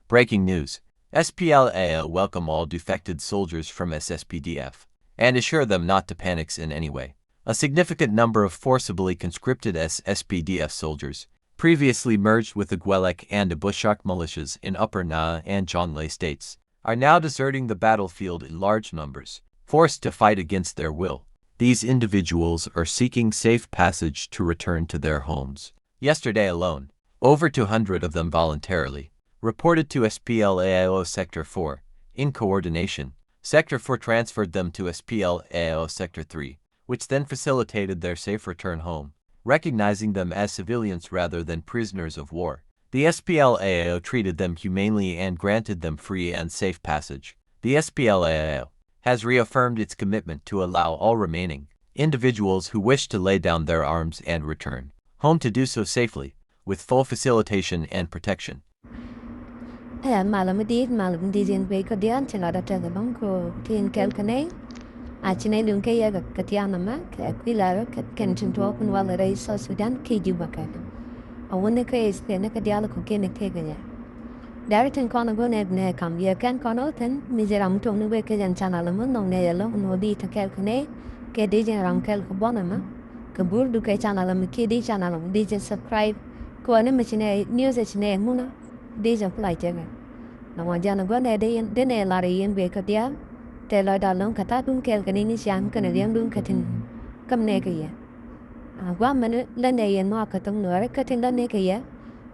Breaking news. SPLA-IO welcome all defected soldiers from SSPDF and assure them not to panic in any way. A significant number of forcibly conscripted SSPDF soldiers, previously merged with the Gwelek and the Bushak militias in Upper Nile and Jonglei states, are now deserting the battlefield in large numbers, forced to fight against their will. These individuals are seeking safe passage to return to their homes. Yesterday alone, over 200 of them voluntarily reported to SPLA-IO Sector 4. In coordination, Sector 4 transferred them to SPLA-IO Sector 3, which then facilitated their safe return home, recognizing them as civilians rather than prisoners of war. The SPLA-IO treated them humanely and granted them free and safe passage. The SPLA-IO has reaffirmed its commitment to allow all remaining individuals who wish to lay down their arms and return home to do so safely, with full facilitation and protection. Malam dizin be ko dian chela da tega banko tin kel kane a chine lun ke ya katiana ma ke kwila ke ken tinto kun wala rai so Sudan ke juba ka a wone ke este ne ke diala ko ke ne ke ganya Dariten kono go ne kam ye ken kono ten miseram to ne we ke jan chana mun no ne yelo no di ta kel kane ke di jan ram kel ko bonama ke burdu ke chana lam ke di chana lam di subscribe ko ne machine news chine muna đi dọc lại chơi này, nó ngoài ra nó có này đi đến này là đi về cái dia, để lại đó luôn cả ta đúng kêu cái này xem cái này riêng đúng cái thìn, cầm này cái gì, qua mình lên này nó cái tông nữa cái thìn lên này cái gì,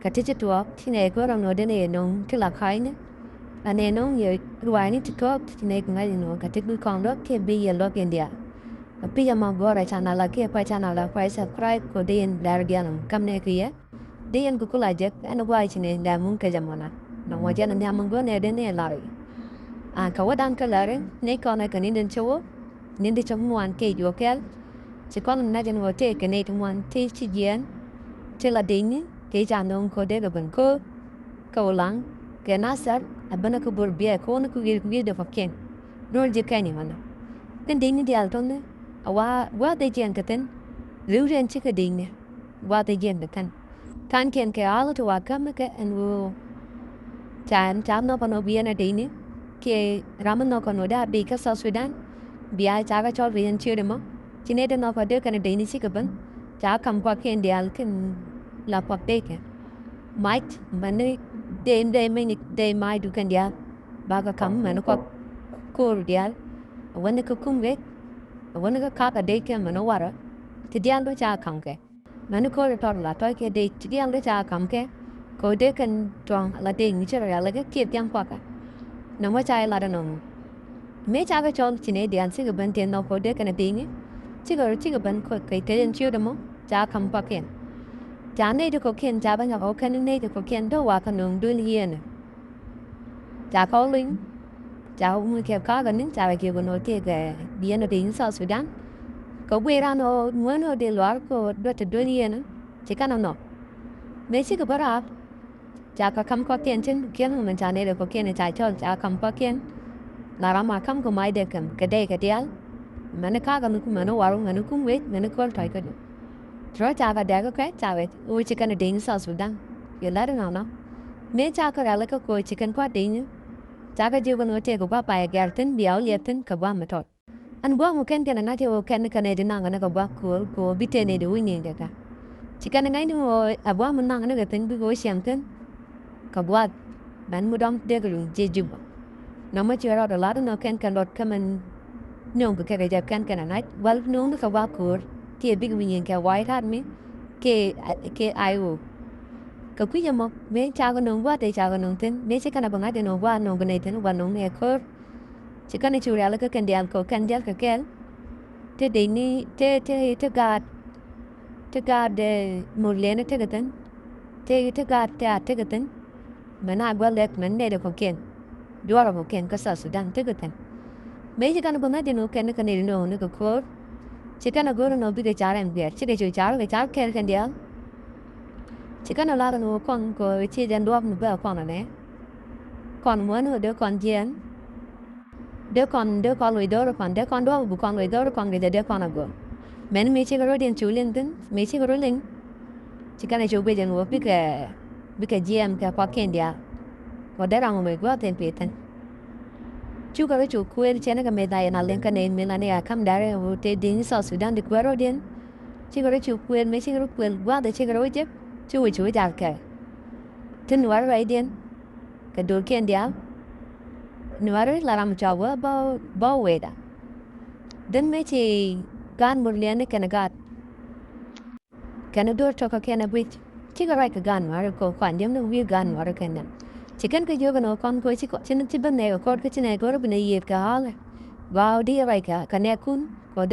cái thiết chất tuộc thì này có rằng nó đến này nó thì là khai nữa, là này nó nhiều loại này thiết tuộc thì này cũng ngay nó cái thiết đuôi con đó cái bây giờ lo cái dia, bây giờ mà gọi ra channel là cái phải channel là phải subscribe của đi để ra nó cầm này cái gì. Dian ku kula jek ana gwai chine da mun ka jamana no waje na mun go ne de ne lari ka wadan ka lari ne ko na kan den chowo ne de chom wan ke yo kel se kon na den wote ke ne wan te chi yen te la ding ke ja non ko de ga ban ko lang ke na sar abana ko bur bia ko na ku gi de fakken nor je kan ni mana kan ding ni dial ton ne wa de jen ka ten lu ren chi ka ding ne wa de jen de kan Tan ken ke ala to akam ke en wo tan no pano biena dini ke ramen no kono da bi ka sa Sudan bia cha ga chol rien chire mo chine de no pa de kan dini si kaban cha kam kwa ken dial ken la pak de ke might mane de me de mai du kan dia ba ga kam mane ko ko dial wone ko kumwe wone ka ka de ke mano wara ti dial do cha kam ke Manu ko tor la toy ke de chiang de cha kam ke ko de kan tong la de ni chara la ke kip tiang kwa ka no ma chai la da no me cha ga chon chine de an si ga ban ten no ko de kan de ni chi ga ban ko ke te yen chiu de mo cha kam pa ken cha ne de ko ken cha ban ga ko kan ne de ko ken do wa kan nung du ni ne cha ko ling cha mu ke ka ga nin cha ke go no te ga bien de in South Sudan có quê ra nó muốn nó đi loạt có đôi chút đôi đi nữa chỉ cần nó mấy chiếc cái bát chả có cầm có tiền trên kiến mình chả này được có kiến này chả cho chả cầm có kiến là làm mà cầm có mai được cầm cái đây cái đial mà nó khác nó nó vào nó cũng biết nó có thay cái rồi chả vào đây có cái chả vậy ui chỉ cần đi South Sudan giờ lại nào nó mấy chả có ra lại có coi chỉ cần qua đi nữa chả có chịu nó chơi có qua bài gạt tin biểu liệt tin có qua mà thôi An gua mungkin kan na te o kan kan e dinanga na gua ko bitene de winning de ka chikan ngai no abwa mun nanga na gaten bi go siamten ka gua ban mudam de gru je juba na ma chira da lada no kan lot kaman no ko ka ja kan na wal no na ka wa ko ti big winning ka white hat mi ke IO ka ku mo me cha go no wa te cha go no ten me chikan abanga de no wa no go ne ten wa no me ko chỉ cần chú ra là cái cần đial cái kén thế đấy ni thế gạt để một lần thế cái tên thế gạt thế cái tên mà na qua lek mình đây được có kén đua là một kén cái sao Sudan thế cái tên mấy chỉ cần bằng cái nó kén cái này nó có khổ chỉ cần nó bị cái chả em biết chỉ cái chả kén cần đial chỉ cần là nó con có chỉ dân đua nó bé con này con muốn nó đứa con chiến de con loi dor con de con do bu con loi dor con de con ago men me che garo den chulin den me che garo ling chikana chobe den wo bi ka GM ka pa kendia có đứa rằng người quá tiền tiền chú cái chú quên trên cái mấy đại nào lên cái này mình là này cam đare ở thế đến South Sudan được quá rồi đến chỉ cái chú quên mấy chỉ cái quên quá để chỉ cái rồi chứ chú đào cái tin nói rồi đến cái đồ kia đi nói rồi là làm cho vợ bao về đó đến mấy chỉ gan một liền cái này gan cái này đồ cho cái này biết chỉ cái gan mà có quan điểm nó vi gan mà cái này chỉ cần cái yoga nó con coi chỉ nên chỉ bên này có cái này có bên này cái hal vào đi cái này kun có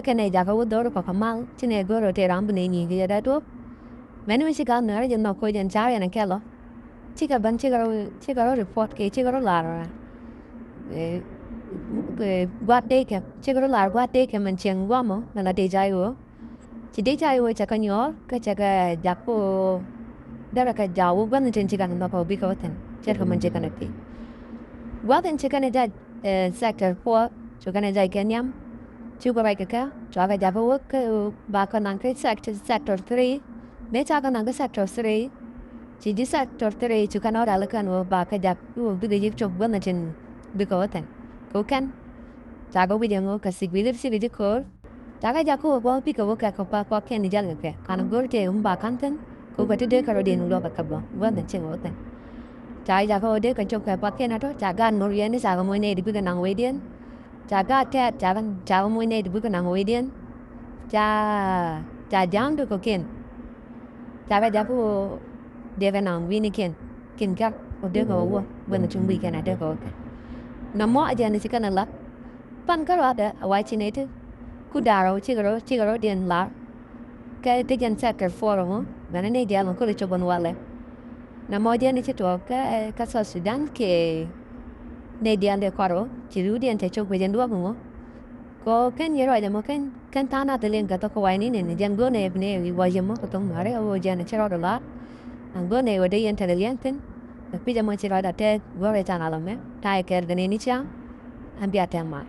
cái này jaga वो dor ko kamal chỉ này có rồi ram bên này cái đó tốt mình chỉ cần nói rằng nó coi đến trái này cái lo chỉ cái bên chỉ cái report cái chỉ cái là quạt đây cái chỉ cái là quạt đây cái mình chẳng qua mà là để trái rồi chỉ để trái rồi chắc cái nhỏ cái chắc cái japo đó là cái giàu vẫn trên chỉ cần nó có bị có tiền chắc không mình chỉ cần cái quá tiền chỉ cần cái sector 4 chỉ cần cái nhắm chú có cái cho cái japo cái ba con năng cái sector 3 mấy cha con năng cái sector 3 chỉ đi sector 3 chú cần ở đây cái ba cái japo bị cái chụp vẫn trên bị có tiền cố can cha có video ngô cái sự video call cha cái japo có bị cái có cái này giờ cái còn gọi thì ba kan tiền cô có thể để cái điện lo bạc bông vẫn là chuyện tốt trái ra có để cái chỗ cái bát cái nào đó trái gan nồi này trái mồi này đi cái nàng quay điện trái gà tét trái mồi này đi cái nàng quay điện trái giang được cái trái cái giá phụ để cái nàng vini kiên các ở đây có uo vẫn là chuẩn bị cái này đây có nằm mỏ aja này chỉ cần là pan cái đó để awai chi này tu ku daro chỉ cái điện là cái tigan sector 4 rồi mana ni dia lo ko le choban wale na mo dia ni chito ka South Sudan ke ne dia le kwaro chiru dia te chok bejen dua mo ko ken yero de mo ken tana de len ka to ko wai ni ne jan go ne wi wa yemo ko tong mare o jan chero do la an go ne o de intelligent da pija mo chero da te go re tana lo me tai ke de ni cha an bia tema